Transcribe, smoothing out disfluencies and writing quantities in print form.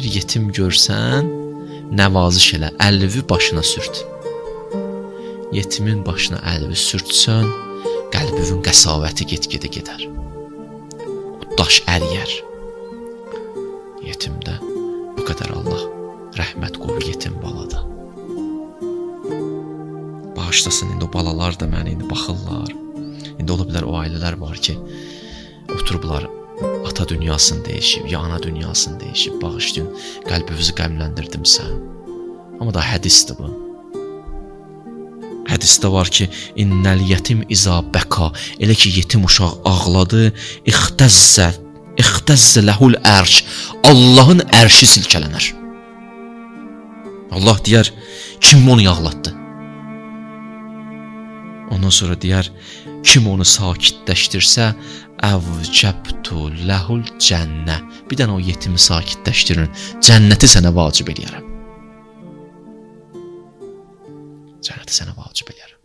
Bir yetim görsən, nəvaziş elə, əlvi başına sürt. Yetimin başına əlvi sürtsən, qəlbinin qəsavəti get-gedə gedər. O daş əriyər. Yetimdə bu qədər Allah rəhmət qoyur yetim balada. Bağışlasın, indi o balalar da mənə indi baxırlar. İndi ola bilər o ailələr var ki, oturublar, ata dünyasını dəyişib, ya ana dünyasını dəyişib, bağışlayın, qəlbinizi qəmləndirdimsə. Amma da hədisdir bu. Hədisdə var ki, innəl yetim izə bəka, elə ki yetim uşaq ağladı, ixtəzzə ləhul ərş, Allahın ərşi silkələnər. Allah deyər, kim onu ağlatdı? Ondan sonra deyər, kim onu sakitləşdirsə, əvcəbtu ləhul cənnə. Bir dənə o yetimi sakitləşdirin, cənnəti sənə vacib eləyərəm. Cənnəti sənə vacib eləyərəm.